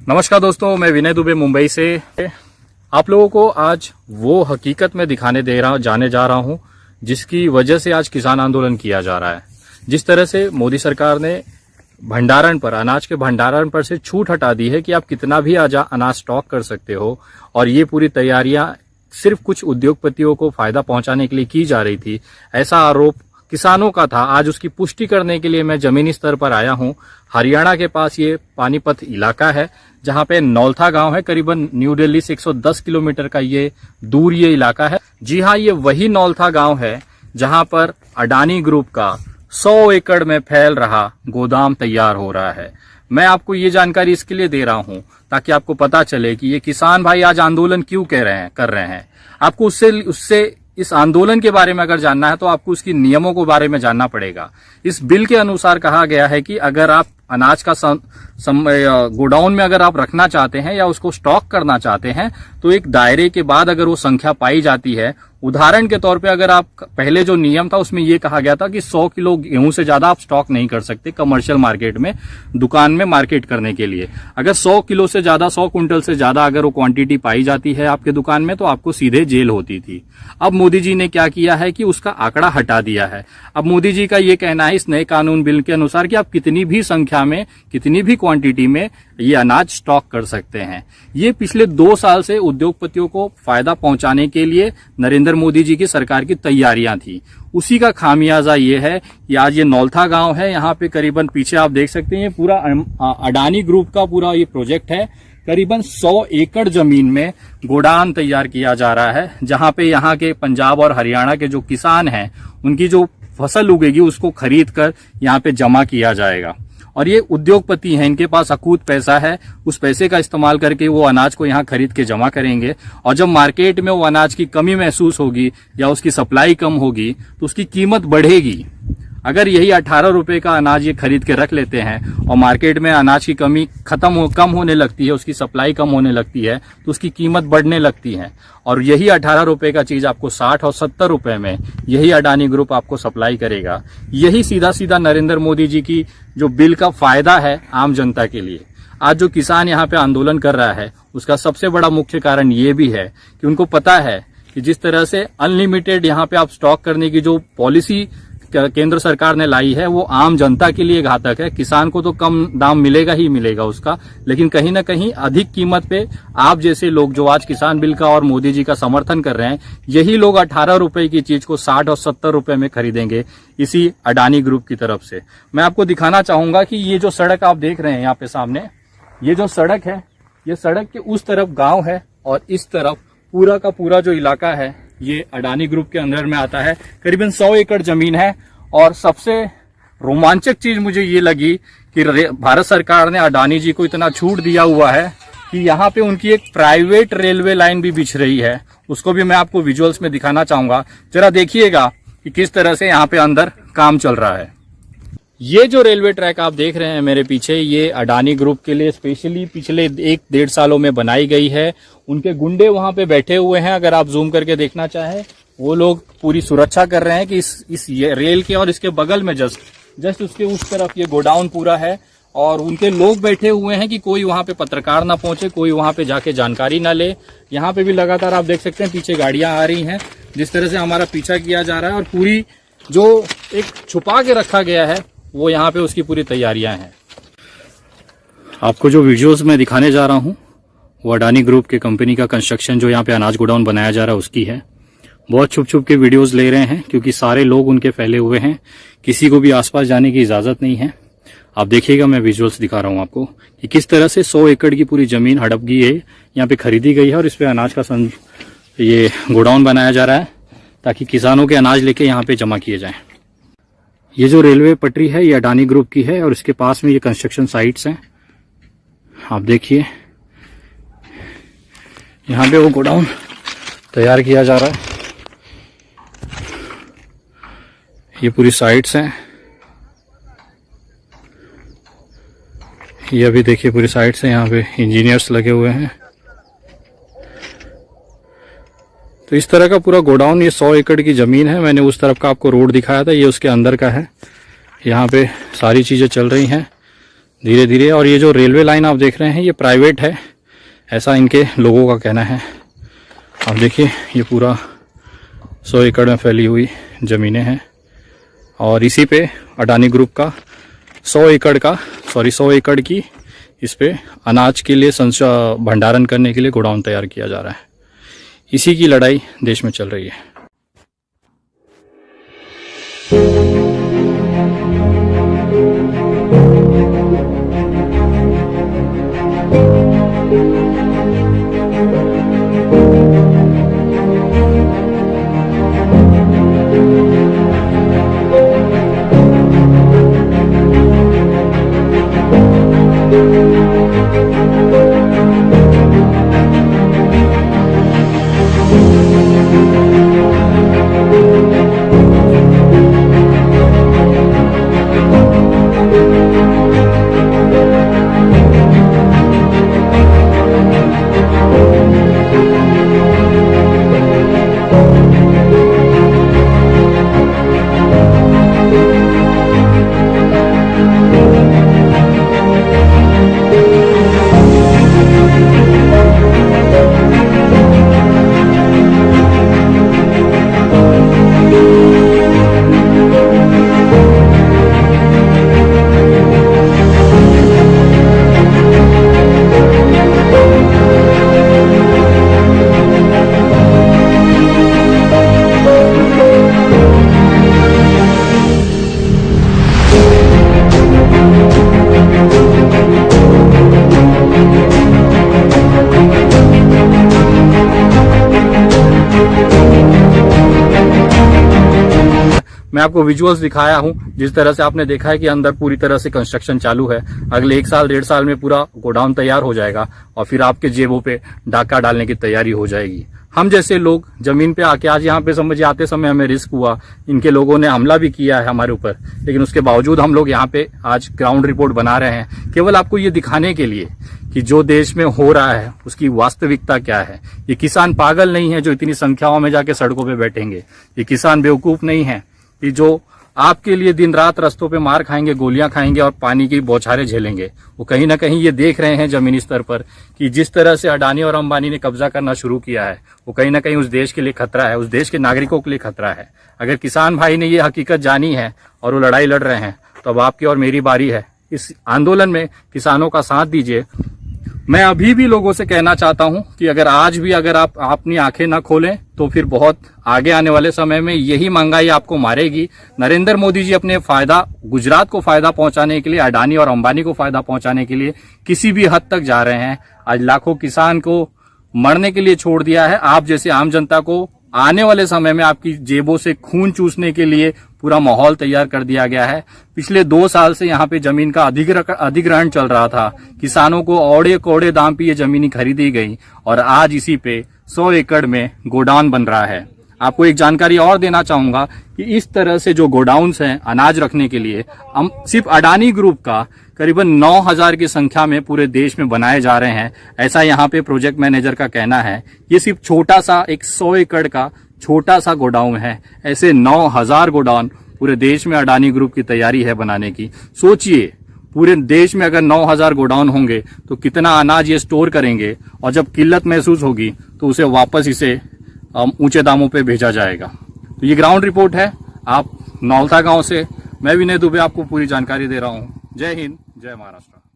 नमस्कार दोस्तों, मैं विनय दुबे मुंबई से आप लोगों को आज वो हकीकत में दिखाने जाने जा रहा हूं जिसकी वजह से आज किसान आंदोलन किया जा रहा है। जिस तरह से मोदी सरकार ने भंडारण पर, अनाज के भंडारण पर से छूट हटा दी है कि आप कितना भी अनाज स्टॉक कर सकते हो, और ये पूरी तैयारियां सिर्फ कुछ उद्योगपतियों को फायदा पहुंचाने के लिए की जा रही थी, ऐसा आरोप किसानों का था। आज उसकी पुष्टि करने के लिए मैं जमीनी स्तर पर आया हूं। हरियाणा के पास ये पानीपत इलाका है जहां पे नौलथा गांव है। करीबन न्यू दिल्ली से 110 किलोमीटर का ये दूर ये इलाका है। जी हाँ, ये वही नौलथा गांव है जहां पर अडानी ग्रुप का 100 एकड़ में फैल रहा गोदाम तैयार हो रहा है। मैं आपको ये जानकारी इसके लिए दे रहा हूं ताकि आपको पता चले कि ये किसान भाई आज आंदोलन क्यों कर रहे हैं। आपको उससे इस आंदोलन के बारे में अगर जानना है तो आपको उसकी नियमों के बारे में जानना पड़ेगा। इस बिल के अनुसार कहा गया है कि अगर आप अनाज का गोडाउन में अगर आप रखना चाहते हैं या उसको स्टॉक करना चाहते हैं तो एक दायरे के बाद अगर वो संख्या पाई जाती है, उदाहरण के तौर पे अगर आप पहले जो नियम था उसमें ये कहा गया था कि 100 किलो गेहूं से ज्यादा आप स्टॉक नहीं कर सकते कमर्शियल मार्केट में, दुकान में मार्केट करने के लिए। अगर 100 किलो से ज्यादा, 100 क्विंटल से ज्यादा अगर वो क्वांटिटी पाई जाती है आपके दुकान में तो आपको सीधे जेल होती थी। अब मोदी जी ने क्या किया है कि उसका आंकड़ा हटा दिया है। अब मोदी जी का ये कहना है इस नए कानून बिल के अनुसार कि आप कितनी भी संख्या में, कितनी भी क्वांटिटी में ये अनाज स्टॉक कर सकते हैं। ये पिछले 2 साल से उद्योगपतियों को फायदा पहुंचाने के लिए नरेंद्र मोदी जी की सरकार की तैयारियां थी। उसी का खामियाजा ये है कि आज ये नौलथा गांव है। यहाँ पे करीबन पीछे आप देख सकते हैं पूरा अडानी ग्रुप का पूरा ये प्रोजेक्ट है। करीबन 100 एकड़ जमीन में गोडाउन तैयार किया जा रहा है, जहां पे यहाँ के पंजाब और हरियाणा के जो किसान हैं उनकी जो फसल उगेगी उसको खरीद कर यहाँ पे जमा किया जाएगा। और ये उद्योगपति हैं, इनके पास अकूत पैसा है, उस पैसे का इस्तेमाल करके वो अनाज को यहाँ खरीद के जमा करेंगे। और जब मार्केट में वो अनाज की कमी महसूस होगी या उसकी सप्लाई कम होगी तो उसकी कीमत बढ़ेगी। अगर यही 18 रुपए का अनाज ये खरीद के रख लेते हैं और मार्केट में अनाज की कमी कम होने लगती है, उसकी सप्लाई कम होने लगती है तो उसकी कीमत बढ़ने लगती है। और यही 18 रुपए का चीज आपको 60 और 70 रुपए में यही अडानी ग्रुप आपको सप्लाई करेगा। यही सीधा सीधा नरेंद्र मोदी जी की जो बिल का फायदा है आम जनता के लिए। आज जो किसान यहाँ पे आंदोलन कर रहा है उसका सबसे बड़ा मुख्य कारण ये भी है कि उनको पता है कि जिस तरह से अनलिमिटेड यहाँ पे आप स्टॉक करने की जो पॉलिसी केंद्र सरकार ने लाई है वो आम जनता के लिए घातक है। किसान को तो कम दाम मिलेगा ही मिलेगा उसका, लेकिन कहीं ना कहीं अधिक कीमत पे आप जैसे लोग जो आज किसान बिल का और मोदी जी का समर्थन कर रहे हैं, यही लोग 18 रुपए की चीज को 60 और 70 रुपए में खरीदेंगे इसी अडानी ग्रुप की तरफ से। मैं आपको दिखाना चाहूंगा कि ये जो सड़क आप देख रहे हैं यहाँ पे सामने, ये जो सड़क है, ये सड़क के उस तरफ गाँव है और इस तरफ पूरा का पूरा जो इलाका है ये अडानी ग्रुप के अंदर में आता है। करीबन 100 एकड़ जमीन है। और सबसे रोमांचक चीज मुझे ये लगी कि भारत सरकार ने अडानी जी को इतना छूट दिया हुआ है कि यहाँ पे उनकी एक प्राइवेट रेलवे लाइन भी बिछ रही है। उसको भी मैं आपको विजुअल्स में दिखाना चाहूंगा, जरा देखिएगा कि किस तरह से यहाँ पे अंदर काम चल रहा है। ये जो रेलवे ट्रैक आप देख रहे हैं मेरे पीछे, ये अडानी ग्रुप के लिए स्पेशली पिछले 1-1.5 सालों में बनाई गई है। उनके गुंडे वहां पे बैठे हुए हैं, अगर आप जूम करके देखना चाहें वो लोग पूरी सुरक्षा कर रहे हैं कि इस रेल के और इसके बगल में जस्ट उसके उस तरफ ये गोडाउन पूरा है और उनके लोग बैठे हुए हैं कि कोई वहां पे पत्रकार ना पहुंचे, कोई वहां पे जाके जानकारी ना ले। यहाँ पे भी लगातार आप देख सकते हैं पीछे गाड़ियां आ रही हैं, जिस तरह से हमारा पीछा किया जा रहा है और पूरी जो एक छुपा के रखा गया है वो यहाँ पे उसकी पूरी तैयारियां हैं। आपको जो वीडियोस में दिखाने जा रहा हूँ वो अडानी ग्रुप के कंपनी का कंस्ट्रक्शन जो यहाँ पे अनाज गोडाउन बनाया जा रहा है उसकी है। बहुत छुप छुप के वीडियोस ले रहे हैं क्योंकि सारे लोग उनके फैले हुए हैं, किसी को भी आसपास जाने की इजाजत नहीं है। आप देखिएगा, मैं विजुअल्स दिखा रहा हूँ आपको कि किस तरह से 100 एकड़ की पूरी जमीन हड़प गई है, यहाँ पे खरीदी गई है और इस पे अनाज का ये गोडाउन बनाया जा रहा है ताकि किसानों के अनाज लेके यहाँ पे जमा किए जाए। ये जो रेलवे पटरी है ये अडानी ग्रुप की है और इसके पास में ये कंस्ट्रक्शन साइट्स हैं। आप देखिए यहाँ पे वो गोडाउन तैयार किया जा रहा है। ये पूरी साइट्स हैं, ये अभी देखिए पूरी साइट्स हैं, यहाँ पे इंजीनियर्स लगे हुए हैं। तो इस तरह का पूरा गोडाउन, ये 100 एकड़ की जमीन है। मैंने उस तरफ का आपको रोड दिखाया था, ये उसके अंदर का है। यहाँ पे सारी चीजें चल रही हैं। धीरे धीरे। और ये जो रेलवे लाइन आप देख रहे हैं ये प्राइवेट है, ऐसा इनके लोगों का कहना है। आप देखिए ये पूरा 100 एकड़ में फैली हुई ज़मीनें हैं और इसी पे अडानी ग्रुप का 100 एकड़ की इस पे अनाज के लिए भंडारण करने के लिए गोडाउन तैयार किया जा रहा है। इसी की लड़ाई देश में चल रही है। मैं आपको विजुअल्स दिखाया हूं। जिस तरह से आपने देखा है कि अंदर पूरी तरह से कंस्ट्रक्शन चालू है। अगले 1 साल 1.5 साल में पूरा गोडाउन तैयार हो जाएगा और फिर आपके जेबों पे डाका डालने की तैयारी हो जाएगी। हम जैसे लोग जमीन पे आके आज यहाँ पे समझिए आते समय हमें रिस्क हुआ, इनके लोगों ने हमला भी किया है हमारे ऊपर, लेकिन उसके बावजूद हम लोग यहाँ पे आज ग्राउंड रिपोर्ट बना रहे हैं, केवल आपको ये दिखाने के लिए कि जो देश में हो रहा है उसकी वास्तविकता क्या है। ये किसान पागल नहीं है जो इतनी संख्याओं में जाके सड़कों पे बैठेंगे। ये किसान बेवकूफ नहीं है कि जो आपके लिए दिन रात रास्तों पे मार खाएंगे, गोलियां खाएंगे और पानी की बौछारें झेलेंगे। वो कहीं ना कहीं ये देख रहे हैं जमीनी स्तर पर कि जिस तरह से अडानी और अंबानी ने कब्जा करना शुरू किया है वो कहीं ना कहीं उस देश के लिए खतरा है, उस देश के नागरिकों के लिए खतरा है। अगर किसान भाई ने ये हकीकत जानी है और वो लड़ाई लड़ रहे हैं तो अब आपकी और मेरी बारी है। इस आंदोलन में किसानों का साथ दीजिए। मैं अभी भी लोगों से कहना चाहता हूं कि अगर आज भी अगर आप अपनी आंखें ना खोलें तो फिर बहुत आगे आने वाले समय में यही महंगाई आपको मारेगी। नरेंद्र मोदी जी अपने फायदा, गुजरात को फायदा पहुंचाने के लिए, अडानी और अंबानी को फायदा पहुंचाने के लिए किसी भी हद तक जा रहे हैं। आज लाखों किसान को मरने के लिए छोड़ दिया है। आप जैसे आम जनता को आने वाले समय में आपकी जेबों से खून चूसने के लिए पूरा माहौल तैयार कर दिया गया है। पिछले 2 साल से यहाँ पे जमीन का अधिग्रहण चल रहा था। किसानों को औड़े कोड़े दाम पे ये जमीनी खरीदी गई और आज इसी पे 100 एकड़ में गोडाउन बन रहा है। आपको एक जानकारी और देना चाहूंगा कि इस तरह से जो गोडाउन्स हैं अनाज रखने के लिए, हम सिर्फ अडानी ग्रुप का करीबन 9000 की संख्या में पूरे देश में बनाए जा रहे हैं, ऐसा यहाँ पे प्रोजेक्ट मैनेजर का कहना है। ये सिर्फ छोटा सा एक 100 एकड़ का छोटा सा गोडाउन है। ऐसे 9000 गोडाउन पूरे देश में अडानी ग्रुप की तैयारी है बनाने की। सोचिए पूरे देश में अगर 9000 गोडाउन होंगे तो कितना अनाज ये स्टोर करेंगे और जब किल्लत महसूस होगी तो उसे वापस इसे ऊंचे दामों पे भेजा जाएगा। तो ये ग्राउंड रिपोर्ट है आप नौलता गांव से। मैं विनय दुबे आपको पूरी जानकारी दे रहा हूं। जय हिंद, जय महाराष्ट्र।